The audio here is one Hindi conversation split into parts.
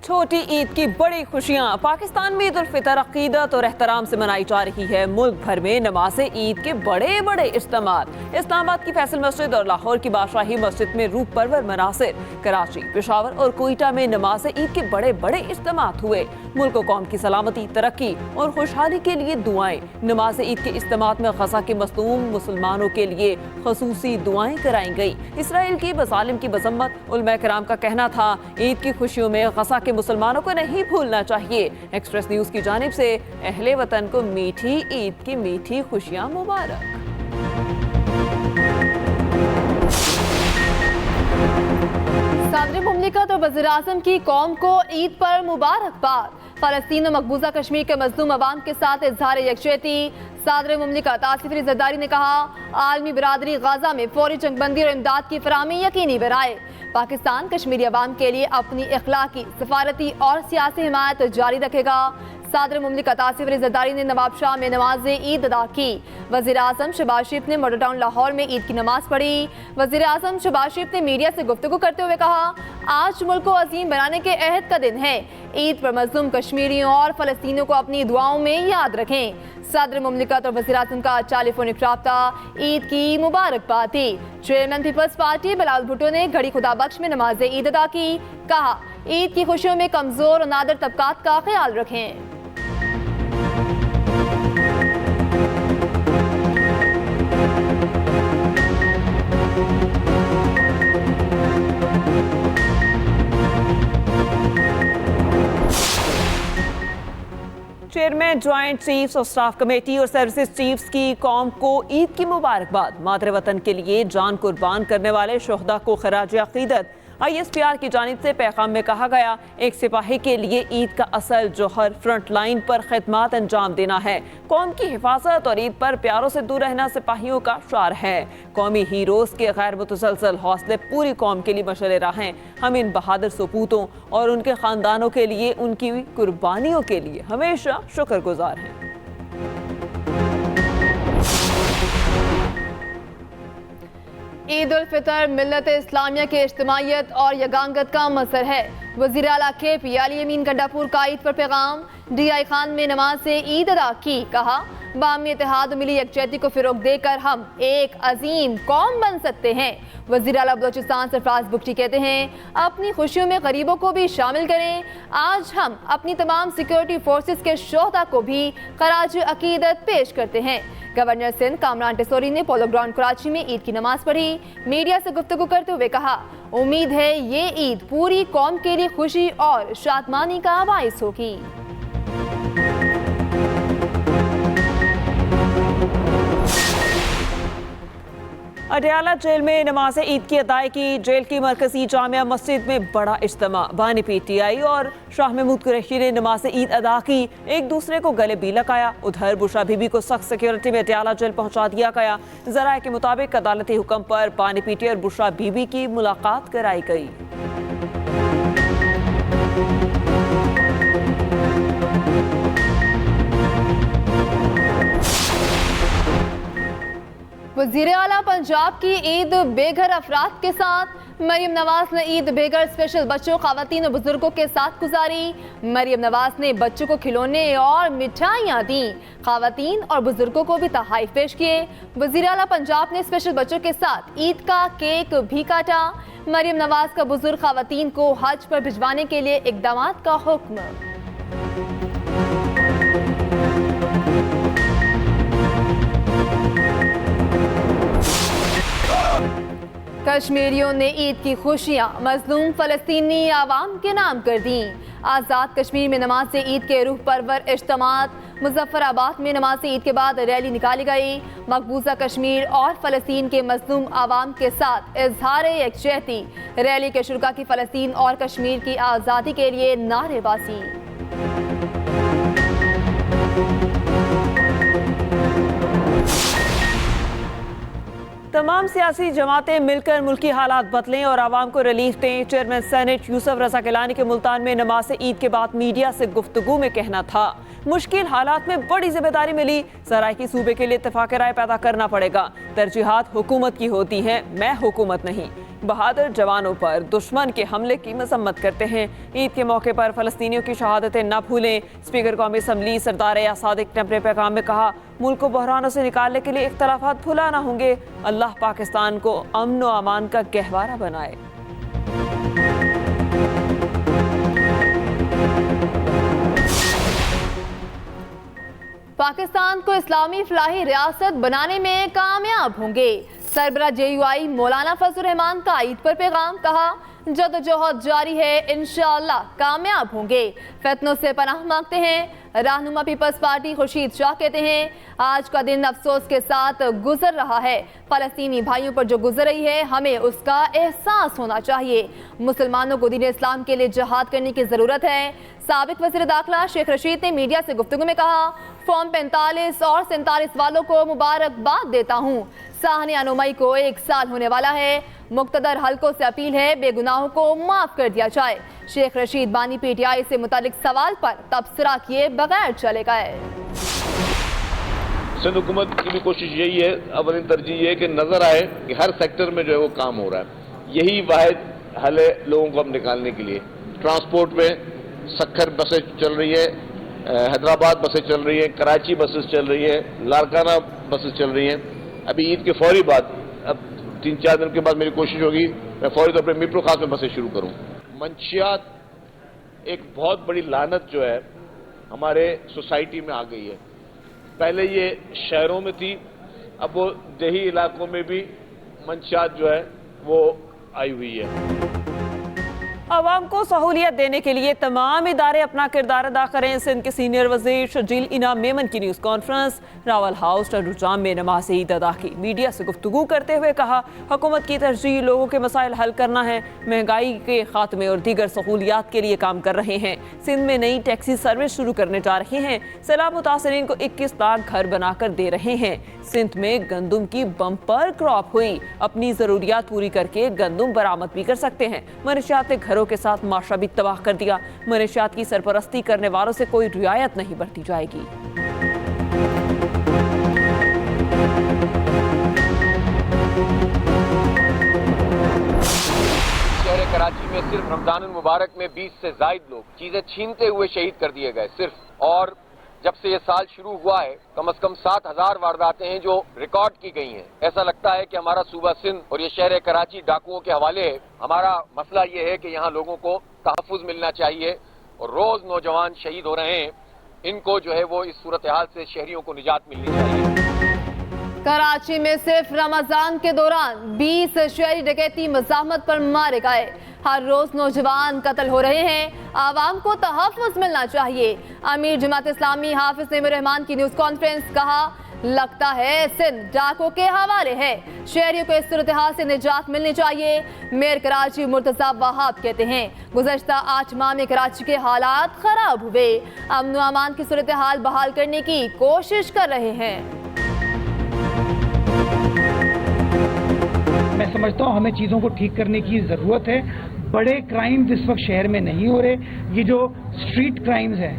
छोटी ईद की बड़ी खुशियां। पाकिस्तान में ईद उल फितर अकीदत और एहतराम से मनाई जा रही है। मुल्क भर में नमाज ईद के बड़े बड़े इज्तिमात। इस्लामाबाद की फैसल मस्जिद और लाहौर की बादशाही मस्जिद में रूह परवर मनासिर। कराची, पेशावर और कोयटा में नमाज ईद के बड़े बड़े इज्तिमात हुए। मुल्क कौम की सलामती, तरक्की और खुशहाली के लिए दुआएं। नमाज ईद के इज्तिमात में गजा के मज़लूम मुसलमानों के लिए खसूसी दुआएं कराई गई। इसराइल की बज़ालिम की मजम्मत। उलमा किराम का कहना था ईद की खुशियों में गजा के मुसलमानों को नहीं भूलना चाहिए। एक्सप्रेस न्यूज की जानिब से अहले वतन को मीठी ईद की मीठी खुशियां मुबारक। सदर मुमलिकत और वज़ीर-ए-आज़म की कौम को ईद पर मुबारकबाद। फ़लस्तीन और मकबूजा कश्मीर के मज़लूम अवाम के साथ इज़हार यकजहती। सदर मुमलिकत आसिफ अली ज़रदारी ने कहा आलमी बिरादरी गजा में फौरी जंगबंदी और इमदाद की फराहमी यकीनी बनाए। पाकिस्तान कश्मीरी अवाम के लिए अपनी इखलाकी, सफारती और सियासी हिमायत जारी रखेगा। सदर मुमलिकत आसिफ अली ज़रदारी ने नवाबशाह में नमाज ईद अदा की। वज़ीर-ए-आज़म शहबाज शरीफ ने मॉडल टाउन लाहौर में ईद की नमाज पढ़ी। वज़ीर-ए-आज़म शहबाज शरीफ ने मीडिया से गुफ्तगू करते हुए कहा आज मुल्क को अजीम बनाने के अहद का दिन है। ईद पर मज़लूम कश्मीरियों और फ़लस्तीनियों को अपनी दुआओं में याद रखें। सदर मुमलिकत और वज़ीर-ए-आज़म का टेलीफोनिक राब्ता। ईद की मुबारकबाद दी। चेयरमैन पीपल्स पार्टी बिलावल भुट्टो ने घड़ी खुदा बख्श में नमाज ईद अदा की। कहा ईद की खुशियों में कमज़ोर और नादर तबकात का ख्याल रखें। चेयरमैन, ज्वाइंट चीफ्स और स्टाफ कमेटी और सर्विसेज चीफ्स की कौम को ईद की मुबारकबाद। मादरे वतन के लिए जान कुर्बान करने वाले शोहदा को खराज अकीदत। ISPR की जानिब से पैगाम में कहा गया एक सिपाही के लिए ईद का असल जौहर फ्रंट लाइन पर खिदमत अंजाम देना है। कौम की हिफाजत और ईद पर प्यारों से दूर रहना सिपाहियों का शार है। कौमी हीरोज के गैर मुतसलसल हौसले पूरी कौम के लिए मशअल राह हैं। हम इन बहादुर सपूतों और उनके खानदानों के लिए उनकी कुर्बानियों के लिए हमेशा शुक्रगुजार हैं। ईद उल फितर मिल्लत इस्लामिया के इज्तिमाइयत और यगांगत का मज़हर है। वज़ीर आला KP अली अमीन गंडापुर का ईद पर पैगाम। DI खान में नमाज से ईद अदा की। कहा बामी इत्तेहाद मिली यकजहती को फ़रोग़ देकर हम एक अजीम कौम बन सकते हैं। वज़ीर आला बलोचिस्तान सरफराज बुगटी कहते हैं अपनी खुशियों में गरीबों को भी शामिल करें। आज हम अपनी तमाम सिक्योरिटी फोर्सेस के शोहदा को भी खराज अकीदत पेश करते हैं। गवर्नर सिंध कामरान टेसोरी ने पोलो ग्राउंड कराची में ईद की नमाज पढ़ी। मीडिया से गुफ्तगू करते हुए कहा उम्मीद है ये ईद पूरी कौम के लिए खुशी और शादमानी का बाइस होगी। अडयाला जेल में नमाज ईद की अदायगी। जेल की मरकजी जामिया मस्जिद में बड़ा इज्तिमा। बानी PTI और शाह महमूद कुरैशी ने नमाज ईद अदा की। एक दूसरे को गले भी लगाया। उधर बुशरा बीबी को सख्त सिक्योरिटी में अडयाला जेल पहुंचा दिया गया। जराये के मुताबिक अदालती हुक्म पर बानी PTI और बुशरा बीबी की मुलाकात कराई गई। वज़ीर आला पंजाब की ईद बेघर अफराद के साथ। मरियम नवाज ने ईद बेघर स्पेशल बच्चों, खवातीन और बुजुर्गों के साथ गुजारी। मरियम नवाज ने बच्चों को खिलौने और मिठाइयाँ दी। खवातीन और बुजुर्गों को भी तोहफे पेश किए। वज़ीर आला पंजाब ने स्पेशल बच्चों के साथ ईद का केक भी काटा। मरियम नवाज का बुजुर्ग खवातीन को हज पर भिजवाने के लिए इक़दामात का हुक्म। कश्मीरियों ने ईद की खुशियां मजलूम फ़लस्तीनी आवाम के नाम कर दी। आज़ाद कश्मीर में नमाज से ईद के रूह परवर इज्तिमात। मुजफ्फराबाद में नमाज से ईद के बाद रैली निकाली गई। मकबूजा कश्मीर और फ़लस्तीन के मजलूम आवाम के साथ इज़हार यकजहती। रैली के शुरका की फ़लस्तीन और कश्मीर की आज़ादी के लिए नारेबाजी। तमाम सियासी जमातें मिलकर मुल्की हालात बदलें और आवाम को रिलीफ दें। चेयरमैन सेनेट यूसुफ रज़ा गिलानी के मुल्तान में नमाज से ईद के बाद मीडिया से गुफ्तगू में कहना था मुश्किल हालात में बड़ी जिम्मेदारी मिली। सराइकी सूबे के लिए इत्तेफाक राय पैदा करना पड़ेगा। तरजीहात हुकूमत की होती हैं, मैं हुकूमत नहीं। बहादुर जवानों पर दुश्मन के हमले की मजम्मत करते हैं। ईद के मौके पर फलस्तीनियों की शहादतें न भूलें। स्पीकर कौमी असम्बली सरदार सादिक ने अपने पैगाम में कहा, मुल्क को बहरानों से निकालने के लिए इख्तलाफात भुला ना होंगे। अल्लाह पाकिस्तान को अमन व अमान का गहवारा बनाए। पाकिस्तान को इस्लामी फलाही रियासत बनाने में कामयाब होंगे। सरबरा JUI मौलाना फजल रहमान का ईद पर पैगाम, कहा जदोजहद जारी है, इंशाअल्लाह कामयाब होंगे। फितनों से पनाह मांगते हैं। रहनुमा पीपल्स पार्टी खुर्शीद शाह कहते हैं, आज का दिन अफसोस के साथ गुजर रहा है। फलस्तीनी भाइयों पर जो गुजर रही है, हमें उसका एहसास होना चाहिए। मुसलमानों को दीन इस्लाम के लिए जहाद करने की ज़रूरत है। साबिक वज़ीर दाखिला शेख रशीद ने मीडिया से गुफ्तगू में कहा, फॉर्म 45 और 47 वालों को मुबारकबाद देता हूँ। साहने अनुमई को 1 साल होने वाला है। मुक्तदर हलकों से अपील है, बेगुनाहों को माफ कर दिया जाए। शेख रशीद बानी PTI से मुतालिक सवाल पर तबसरा किए बगैर चले गए। सिंध हुकूमत की भी कोशिश यही है, अवली तरजीह ये है कि नजर आए कि हर सेक्टर में जो है वो काम हो रहा है। यही वाहिद हल है लोगों को अब निकालने के लिए। ट्रांसपोर्ट में सक्खर बसें चल रही है, हैदराबाद बसें चल रही है, कराची बसेस चल रही है, लारकाना बसेस चल रही हैं। अभी ईद के फौरी बाद, अब 3-4 दिन के बाद मेरी कोशिश होगी मैं फौरी तौर पर मीरपुर खास में बसें शुरू करूं। मंशियात एक बहुत बड़ी लानत जो है हमारे सोसाइटी में आ गई है। पहले ये शहरों में थी, अब वो देही इलाकों में भी मंशियात जो है वो आई हुई है। अवाम को सहूलियत देने के लिए तमाम इदारे अपना किरदार अदा करें। सिंध के सीनियर वजीर शजील इनाम मेमन की न्यूज़ कॉन्फ्रेंस रावल हाउस टरुजाम में नमाज ईद अदा की। मीडिया से गुफ्तगू करते हुए कहा, हुकूमत की तरजीह लोगों के मसाइल हल करना है। महंगाई के खात्मे और दीगर सहूलियात के लिए काम कर रहे हैं। सिंध में नई टैक्सी सर्विस शुरू करने जा रहे हैं। सैलाब मुतासरीन को 21 लाख घर बनाकर दे रहे हैं। सिंध में गंदुम की बम्पर क्रॉप हुई। अपनी ज़रूरियात पूरी करके गंदुम बरामद भी कर सकते हैं। मनशियात ने घरों के साथ माशरा भी तबाह कर दिया। मनशियात की सरपरस्ती करने वालों से कोई रियायत नहीं बरती जाएगी। शहर कराची में सिर्फ रमजान मुबारक में 20 से ज्यादा लोग चीजें छीनते हुए शहीद कर दिए गए सिर्फ। और जब से ये साल शुरू हुआ है कम से कम 7000 वारदातें हैं जो रिकॉर्ड की गई हैं। ऐसा लगता है कि हमारा सूबा सिंध और ये शहर कराची डाकुओं के हवाले है। हमारा मसला ये है कि यहाँ लोगों को तहफ़्फ़ुज़ मिलना चाहिए और रोज नौजवान शहीद हो रहे हैं। इनको जो है वो इस सूरत हाल से शहरियों को निजात मिलनी चाहिए। कराची में सिर्फ रमजान के दौरान 20 शहरी डकैती मज़ाहमत पर मारे गए। हर रोज नौजवान कत्ल हो रहे हैं। आवाम को तहफ़्फ़ुज़ मिलना चाहिए। अमीर जमात इस्लामी हाफिज नईमुर रहमान की न्यूज़ कॉन्फ्रेंस, कहा लगता है सिंध डाकों के हवाले है। शहरियों को इस सूरत हाल से निजात मिलनी चाहिए। मेयर कराची मुर्तज़ा वहाब कहते हैं, गुज़श्ता 8 माह में कराची के हालात खराब हुए। अमन व अमान की सूरत हाल बहाल करने की कोशिश कर रहे हैं। मैं समझता हूँ हमें चीज़ों को ठीक करने की ज़रूरत है। बड़े क्राइम्स इस वक्त शहर में नहीं हो रहे। ये जो स्ट्रीट क्राइम्स हैं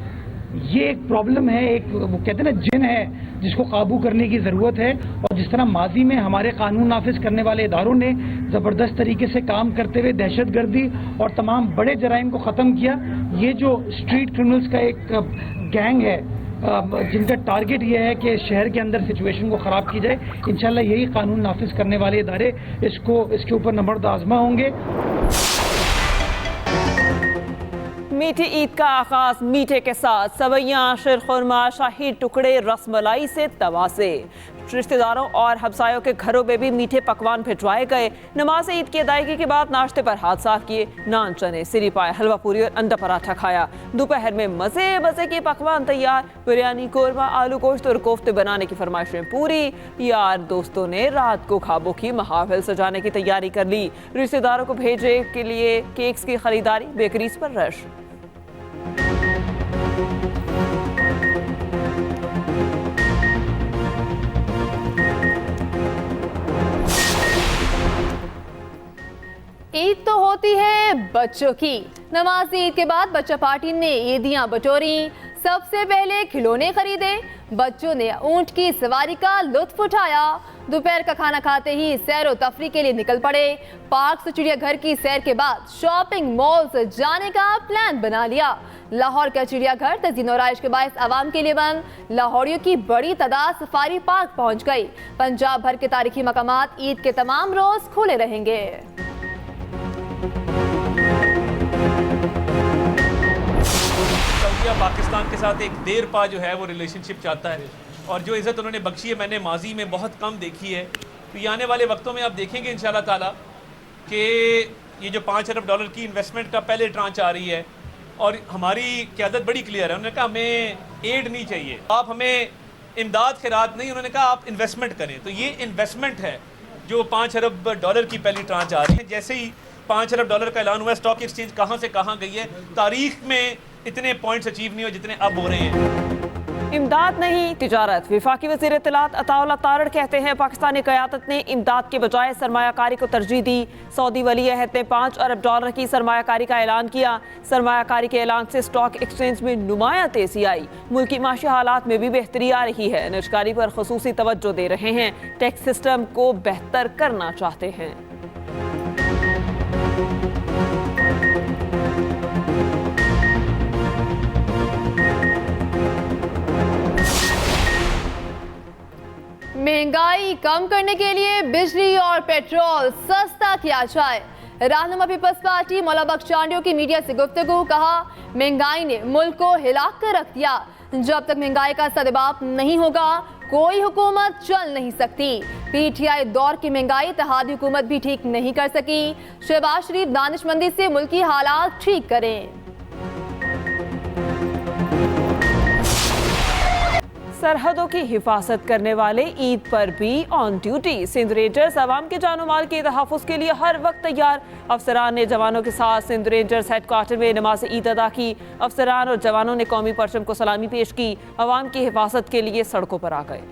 ये एक प्रॉब्लम है, एक वो कहते हैं ना जिन है जिसको काबू करने की ज़रूरत है। और जिस तरह माजी में हमारे कानून नाफिज करने वाले इदारों ने ज़बरदस्त तरीके से काम करते हुए दहशतगर्दी और तमाम बड़े जराइम को ख़त्म किया, ये जो स्ट्रीट क्रिमिनल्स का एक गैंग है जिनका टारगेट ये है कि शहर के अंदर सिचुएशन को ख़राब की जाए, इंशाल्लाह यही कानून नाफिज करने वाले इदारे इसके ऊपर नमर्द आज़मा होंगे। मीठी ईद का आगाज मीठे के साथ सवैयां, शीरखुरमा, शाही टुकड़े, रसमलाई से तवासे। रिश्तेदारों और हमसायों के घरों में भी मीठे पकवान भिजवाए गए। नमाज ईद की अदायगी के बाद नाश्ते पर हाथ साफ किए। नान, चने, सिरी पाए, हलवा पूरी और अंडा पराठा खाया। दोपहर में मजे मजे के पकवान तैयार। बिरयानी, कोरमा, आलू गोश्त और कोफ्ते बनाने की फरमाइशें पूरी। यार दोस्तों ने रात को खाबों की महफिल सजाने की तैयारी कर ली। रिश्तेदारों को भेजे के लिए केक्स की खरीदारी, बेकरीज पर रश। ईद तो होती है बच्चों की। नमाज ईद के बाद बच्चा पार्टी ने ईदियां बटोरी। सबसे पहले खिलौने खरीदे। बच्चों ने ऊंट की सवारी का लुत्फ उठाया। दोपहर का खाना खाते ही सैर व तफरी के लिए निकल पड़े। पार्क से चिड़ियाघर की सैर के बाद शॉपिंग मॉल्स जाने का प्लान बना लिया। लाहौर का चिड़ियाघर तज़ीन और आराइश के बायस आवाम के लिए बंद। लाहौरियों की बड़ी तादाद सफारी पार्क पहुंच गई। पंजाब भर के तारीखी मकामात ईद के तमाम रोज खुले रहेंगे। सऊदीया पाकिस्तान के साथ एक देर पा जो है वो रिलेशनशिप चाहता है और जो इज़्ज़त उन्होंने बख्शी है मैंने माजी में बहुत कम देखी है। तो ये आने वाले वक्तों में आप देखेंगे इंशाल्लाह ताला कि ये जो $5 अरब की इन्वेस्टमेंट का पहले ट्रांच आ रही है और हमारी क़यादत बड़ी क्लियर है। उन्होंने कहा हमें एड नहीं चाहिए, आप हमें इमदाद खैरात नहीं, उन्होंने कहा आप इन्वेस्टमेंट करें। तो ये इन्वेस्टमेंट है जो $5 अरब की पहली ट्रांच आ रही है। जैसे ही $5 अरब का ऐलान हुआ, स्टॉक एक्सचेंज कहाँ से कहाँ गई है, तारीख में इतने पॉइंट्स अचीव नहीं हो जितने अब हो रहे हैं। इमदाद नहीं तिजारत। वफाकी वज़ीर इत्तलात अताउल्लाह तारड़ कहते हैं पाकिस्तानी क़यादत ने इमदाद के बजाय सरमायाकारी को तरजीह दी। सऊदी वली अहद ने $5 अरब की सरमायाकारी का ऐलान किया। सरमायाकारी के ऐलान से स्टॉक एक्सचेंज में नुमायां तेजी आई। मुल्की माशी हालात में भी बेहतरी आ रही है। निजकारी पर खुसूसी तवज्जो दे रहे हैं। टैक्स सिस्टम को बेहतर करना चाहते हैं। महंगाई कम करने के लिए बिजली और पेट्रोल सस्ता किया जाए। रहनुमा पीपल्स पार्टी मौला बख्श चांडियों की मीडिया से गुफ्तगू। कहा महंगाई ने मुल्क को हिला कर रख दिया। जब तक महंगाई का सदबाब नहीं होगा कोई हुकूमत चल नहीं सकती। पीटीआई दौर की महंगाई इत्तेहादी हुकूमत भी ठीक नहीं कर सकी। शहबाज शरीफ दानिशमंदी से मुल्की हालात ठीक करें। सरहदों की हिफाजत करने वाले ईद पर भी ऑन ड्यूटी। सिंध रेंजर्स आवाम के जानो माल के तहफ़्फ़ुज़ के लिए हर वक्त तैयार। अफसरान ने जवानों के साथ सिंध रेंजर्स हेडक्वार्टर में नमाज ईद अदा की। अफसरान और जवानों ने कौमी परचम को सलामी पेश की। आवाम की हिफाजत के लिए सड़कों पर आ गए।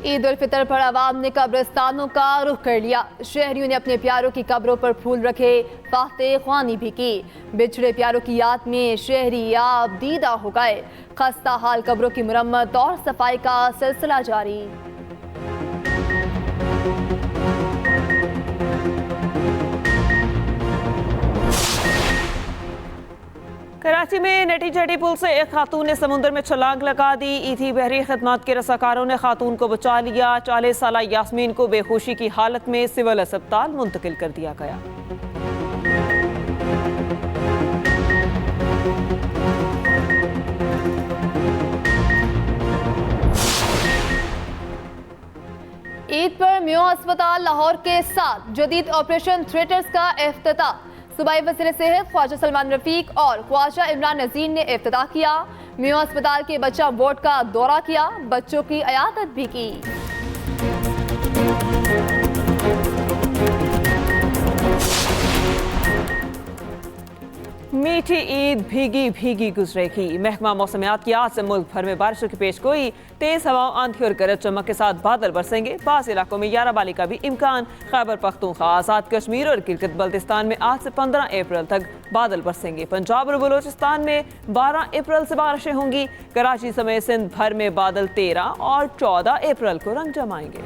ईद उल फितर पर आवाम ने कब्रिस्तानों का रुख कर लिया। शहरियों ने अपने प्यारों की कब्रों पर फूल रखे, फातह ख्वानी भी की। बिछड़े प्यारों की याद में शहरी याब दीदा हो गए। खस्ता हाल कब्रों की मुरम्मत और सफाई का सिलसिला जारी। कराची में नटी चटी पुल से एक खातून ने समुद्र में छलांग लगा दी। ईथी बहरी खदमात के रसाकारों ने खातून को बचा लिया। 40 साला यास्मीन को बेहोशी की हालत में सिविल अस्पताल मुंतकिल कर दिया गया। ईद पर म्यो अस्पताल लाहौर के साथ जदीद ऑपरेशन थिएटर्स का इफ्तिताह। सूबाई वज़ीर सेहत ख्वाजा सलमान रफीक और ख्वाजा इमरान नज़ीर ने इफ्तिताह किया। म्यो अस्पताल के बच्चा बोर्ड का दौरा किया, बच्चों की इयादत भी की। मीठी ईद भीगी भीगी गुजरेगी। महकमा मौसमियात की आज से मुल्क भर में बारिशों की पेशगोई। तेज हवाओं, आंधी और गरज चमक के साथ बादल बरसेंगे। बाज़ इलाकों में याराबाली का भी इम्कान। खैबर पख्तूनख्वा, आज़ाद कश्मीर और गिलगित बल्तिस्तान में आज से 15 अप्रैल तक बादल बरसेंगे। पंजाब और बलूचिस्तान में 12 अप्रैल से बारिशें होंगी। कराची समेत सिंध भर में बादल 13 और 14 अप्रैल को रंग जमाएंगे।